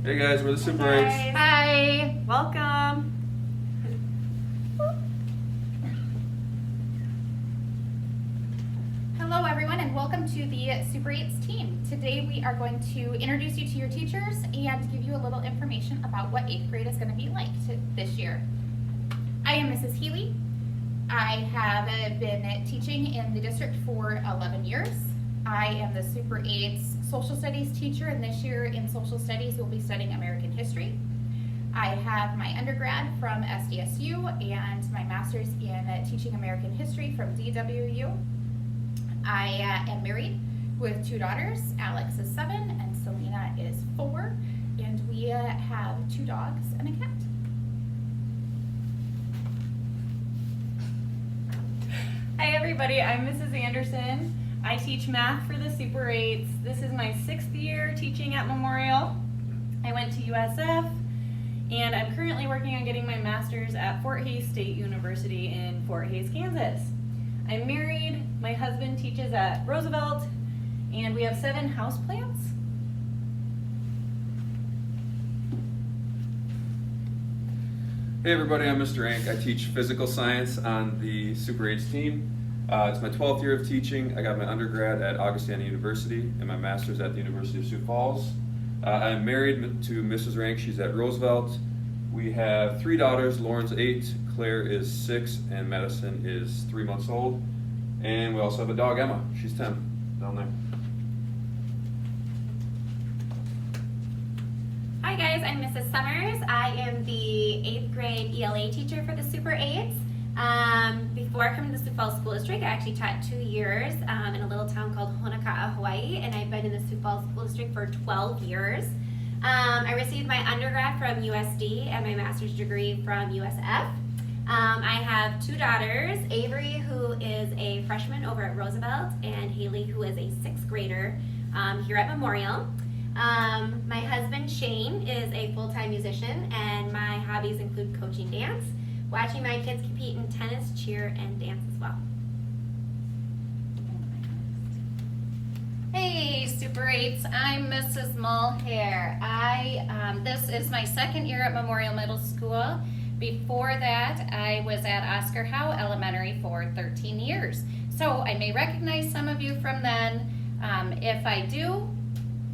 Hey guys, we're the Super Hi, 8s. guys. Hi. Welcome. Hello everyone and welcome to the Super 8s team. Today we are going to introduce you to your teachers and give you a little information about what 8th grade is going to be like this year. I am Mrs. Healy. I have been teaching in the district for 11 years. I am the Super 8s social studies teacher, and this year in social studies we'll be studying American history. I have my undergrad from SDSU and my master's in teaching American history from DWU. I am married with 2 daughters. Alex is 7 and Selena is 4, and we have 2 dogs and a cat. Hi everybody, I'm Mrs. Anderson. I teach math for the Super 8s. This is my 6th year teaching at Memorial. I went to USF and I'm currently working on getting my master's at Fort Hays State University in Fort Hays, Kansas. I'm married, my husband teaches at Roosevelt, and we have 7 houseplants. Hey everybody, I'm Mr. Ank. I teach physical science on the Super 8s team. It's my 12th year of teaching. I got my undergrad at Augustana University and my master's at the University of Sioux Falls. I'm married to Mrs. Rank. She's at Roosevelt. We have 3 daughters. Lauren's 8, Claire is 6, and Madison is 3 months old. And we also have a dog, Emma. She's 10, down there. Hi guys, I'm Mrs. Summers. I am the 8th grade ELA teacher for the Super 8s. Before coming to the Sioux Falls School District, I actually taught 2 years in a little town called Honoka'a, Hawaii, and I've been in the Sioux Falls School District for 12 years. I received my undergrad from USD and my master's degree from USF. I have 2 daughters, Avery, who is a freshman over at Roosevelt, and Haley, who is a 6th grader here at Memorial. My husband Shane is a full-time musician, and my hobbies include coaching dance, watching my kids compete in tennis, cheer, and dance as well. Hey Super 8s, I'm Mrs. Mulhare. This is my 2nd year at Memorial Middle School. Before that, I was at Oscar Howe Elementary for 13 years. So I may recognize some of you from then. If I do,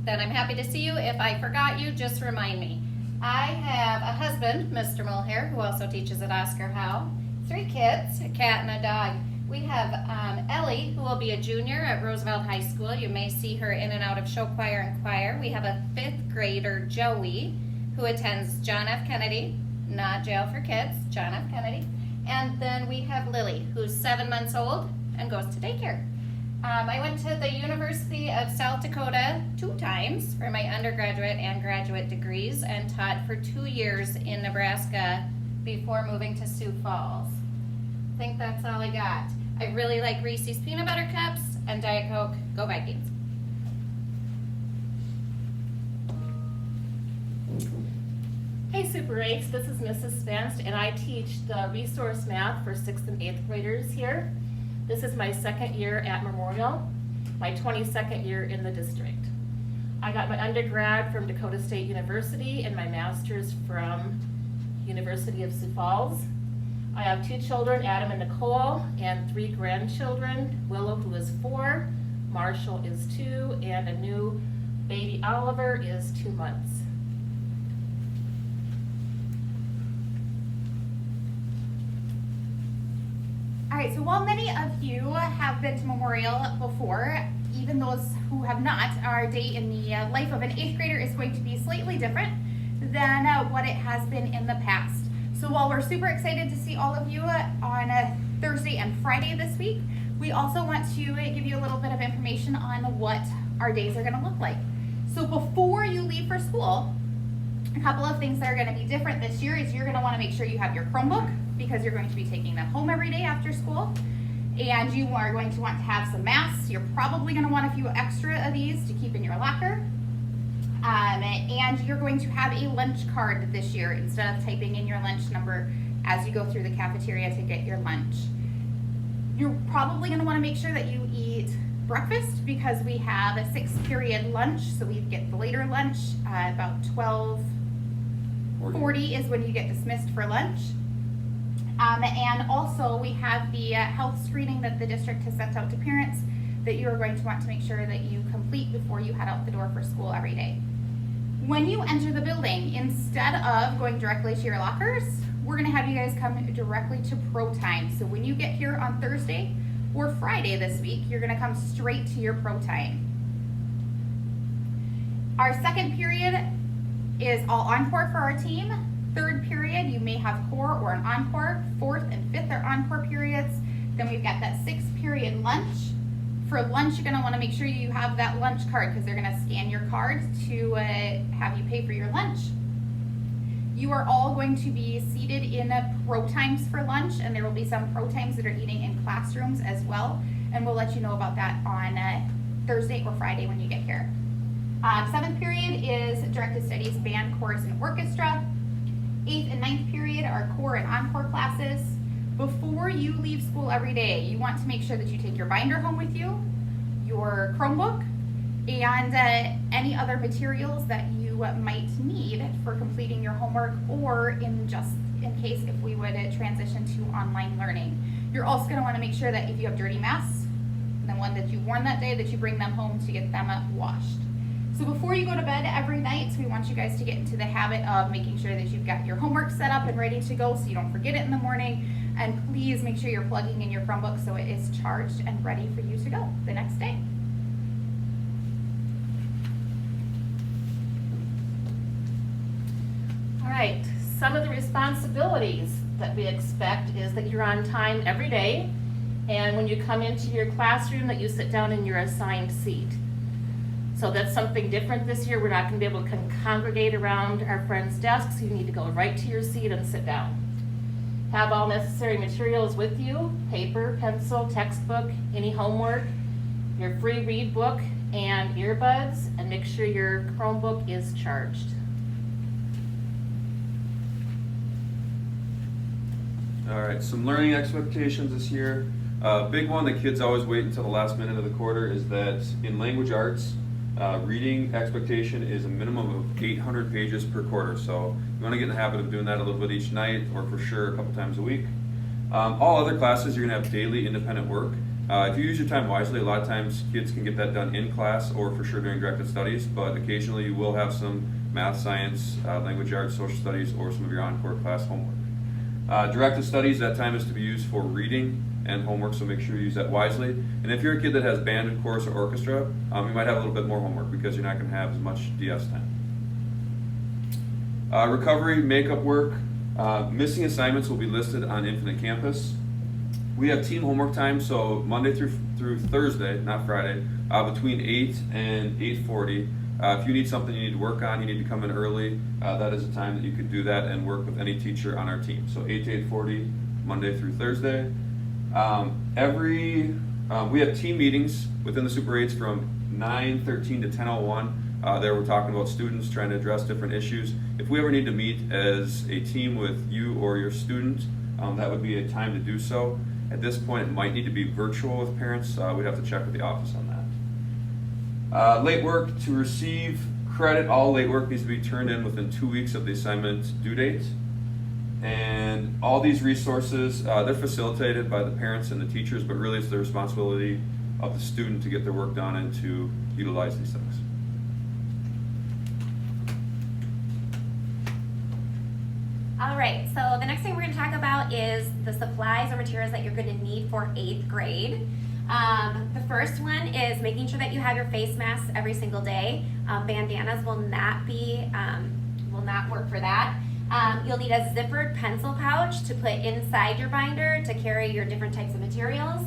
then I'm happy to see you. If I forgot you, just remind me. I have a husband, Mr. Mulhare, who also teaches at Oscar Howe. 3 kids, a cat and a dog. We have Ellie, who will be a junior at Roosevelt High School. You may see her in and out of show choir and choir. We have a 5th grader, Joey, who attends John F. Kennedy, not Jail for Kids, John F. Kennedy. And then we have Lily, who's 7 months old and goes to daycare. I went to the University of South Dakota 2 times for my undergraduate and graduate degrees and taught for 2 years in Nebraska before moving to Sioux Falls. I think that's all I got. I really like Reese's Peanut Butter Cups and Diet Coke. Go Vikings. Hey Super 8s, this is Mrs. Spence, and I teach the resource math for 6th and 8th graders here. This is my 2nd year at Memorial, my 22nd year in the district. I got my undergrad from Dakota State University and my master's from University of Sioux Falls. I have 2 children, Adam and Nicole, and 3 grandchildren, Willow, who is 4, Marshall is 2, and a new baby, Oliver, is 2 months. Alright, so while many of you have been to Memorial before, even those who have not, our day in the life of an 8th grader is going to be slightly different than what it has been in the past. So while we're super excited to see all of you on Thursday and Friday this week, we also want to give you a little bit of information on what our days are going to look like. So before you leave for school, a couple of things that are going to be different this year is you're going to want to make sure you have your Chromebook, because you're going to be taking them home every day after school. And you are going to want to have some masks. You're probably going to want a few extra of these to keep in your locker. And you're going to have a lunch card this year instead of typing in your lunch number as you go through the cafeteria to get your lunch. You're probably going to want to make sure that you eat breakfast because we have a 6-period lunch, so we get the later lunch. About 12:40 is when you get dismissed for lunch. And also we have the health screening that the district has sent out to parents that you are going to want to make sure that you complete before you head out the door for school every day. When you enter the building, instead of going directly to your lockers, we're gonna have you guys come directly to Pro Time. So when you get here on Thursday or Friday this week, you're gonna come straight to your Pro Time. Our second period is all encore for our team. Third period, you may have core or an encore. Fourth and fifth are encore periods. Then we've got that 6-period lunch. For lunch, you're gonna wanna make sure you have that lunch card because they're gonna scan your card to have you pay for your lunch. You are all going to be seated in Pro Times for lunch, and there will be some Pro Times that are eating in classrooms as well, and we'll let you know about that on Thursday or Friday when you get here. 7th period is directed studies, band, chorus, and orchestra. 8th and 9th period are core and encore classes. Before you leave school every day, you want to make sure that you take your binder home with you, your Chromebook, and any other materials that you might need for completing your homework, or in case if we would transition to online learning. You're also going to want to make sure that if you have dirty masks, the one that you worn that day, that you bring them home to get them washed. So before you go to bed every night, we want you guys to get into the habit of making sure that you've got your homework set up and ready to go so you don't forget it in the morning. And please make sure you're plugging in your Chromebook so it is charged and ready for you to go the next day. All right, some of the responsibilities that we expect is that you're on time every day, and when you come into your classroom that you sit down in your assigned seat. So that's something different this year. We're not going to be able to congregate around our friends' desks. You need to go right to your seat and sit down. Have all necessary materials with you: paper, pencil, textbook, any homework, your free read book, and earbuds, and make sure your Chromebook is charged. All right, some learning expectations this year. Big one that kids always wait until the last minute of the quarter is that in language arts, reading expectation is a minimum of 800 pages per quarter. So you want to get in the habit of doing that a little bit each night, or for sure a couple times a week. All other classes, you're going to have daily independent work. If you use your time wisely, a lot of times kids can get that done in class or for sure during directed studies, but occasionally you will have some math, science, language arts, social studies, or some of your encore class homework. Directed studies, that time is to be used for reading and homework, so make sure you use that wisely. And if you're a kid that has band and chorus or orchestra, you might have a little bit more homework because you're not going to have as much DS time. Recovery, makeup work, missing assignments will be listed on Infinite Campus. We have team homework time, so Monday through Thursday, not Friday, between 8 and 8:40. If you need something you need to work on, you need to come in early, that is a time that you could do that and work with any teacher on our team. So 8 to 8:40, Monday through Thursday. We have team meetings within the Super 8s from 9:13 to 10:01. There we're talking about students trying to address different issues. If we ever need to meet as a team with you or your student, that would be a time to do so. At this point, it might need to be virtual with parents. We'd have to check with the office on that. Late work, to receive credit, all late work needs to be turned in within 2 weeks of the assignment due date. And all these resources, they're facilitated by the parents and the teachers, but really it's the responsibility of the student to get their work done and to utilize these things. All right, so the next thing we're going to talk about is the supplies or materials that you're going to need for 8th grade. The first one is making sure that you have your face masks every single day. Bandanas will not work for that. You'll need a zippered pencil pouch to put inside your binder to carry your different types of materials.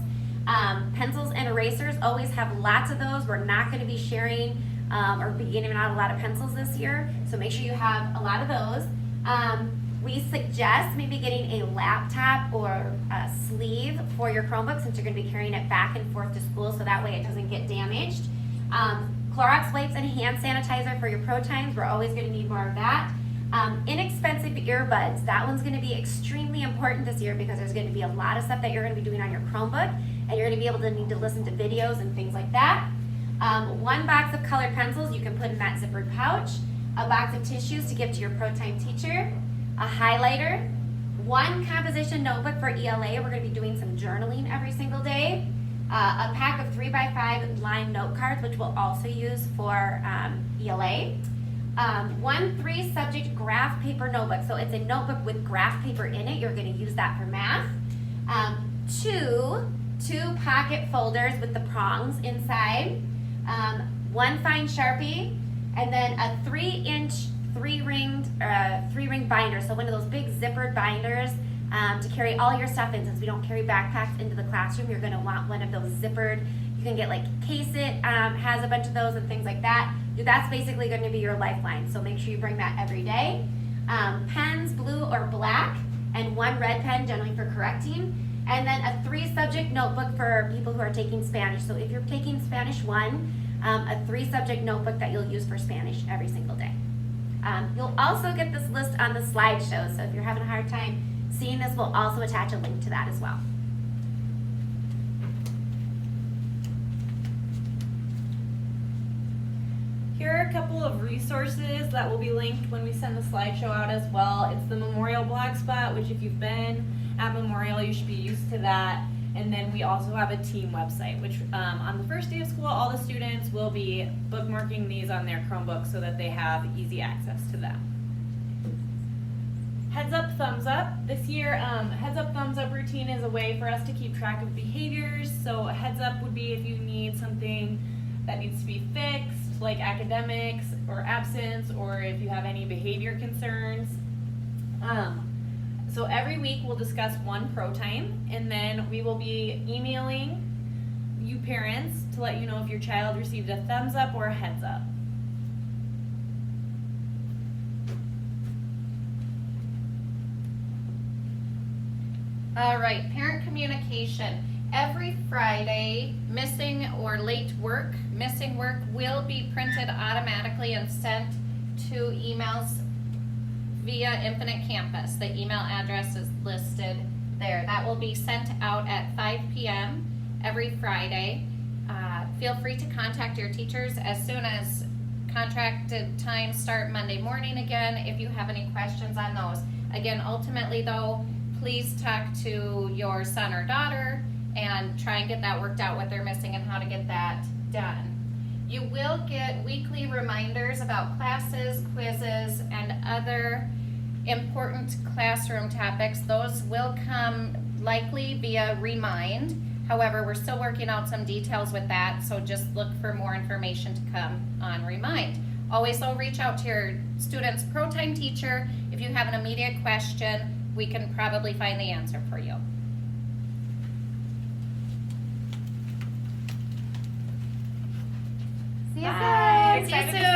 Pencils and erasers, always have lots of those. We're not going to be sharing or be giving out a lot of pencils this year, so make sure you have a lot of those. We suggest maybe getting a laptop or a sleeve for your Chromebook, since you're going to be carrying it back and forth to school, so that way it doesn't get damaged. Clorox wipes and hand sanitizer for your Pro Times. We're always going to need more of that. Inexpensive earbuds. That one's going to be extremely important this year because there's going to be a lot of stuff that you're going to be doing on your Chromebook, and you're gonna be able to need to listen to videos and things like that. 1 box of colored pencils you can put in that zippered pouch, a box of tissues to give to your pro time teacher, a highlighter, 1 composition notebook for ELA. We're going to be doing some journaling every single day. A pack of 3x5 line note cards, which we'll also use for ELA. 1 3-subject graph paper notebook. So it's a notebook with graph paper in it. You're going to use that for math. 2 pocket folders with the prongs inside. 1 fine Sharpie, and then a 3-inch 3-ring binder. So one of those big zippered binders to carry all your stuff in. Since we don't carry backpacks into the classroom, you're going to want one of those zippered. You can get like Case-It has a bunch of those and things like that. That's basically going to be your lifeline. So make sure you bring that every day. Pens, blue or black, and 1 red pen, generally for correcting. And then a 3-subject notebook for people who are taking Spanish. So if you're taking Spanish 1, a 3-subject notebook that you'll use for Spanish every single day. You'll also get this list on the slideshow, so if you're having a hard time seeing this, we'll also attach a link to that as well. Here are a couple of resources that will be linked when we send the slideshow out as well. It's the Memorial Blogspot, which if you've been at Memorial, you should be used to that. And then we also have a team website, which on the first day of school, all the students will be bookmarking these on their Chromebook so that they have easy access to them. Heads up, thumbs up. This year, heads up, thumbs up routine is a way for us to keep track of behaviors. So a heads up would be if you need something that needs to be fixed, like academics or absence, or if you have any behavior concerns. So every week we'll discuss 1 pro time, and then we will be emailing you parents to let you know if your child received a thumbs up or a heads up. All right, parent communication. Every Friday, missing or late work, missing work will be printed automatically and sent to emails via Infinite Campus. The email address is listed there. That will be sent out at 5 p.m. every Friday. Feel free to contact your teachers as soon as contracted times start Monday morning again if you have any questions on those. Again, ultimately though, please talk to your son or daughter and try and get that worked out, what they're missing and how to get that done. You will get weekly reminders about classes, quizzes, and other important classroom topics. Those will come likely via Remind. However, we're still working out some details with that, so just look for more information to come on Remind. Always though, reach out to your student's pro time teacher. If you have an immediate question, we can probably find the answer for you. See you Bye. soon. See you Excited to soon.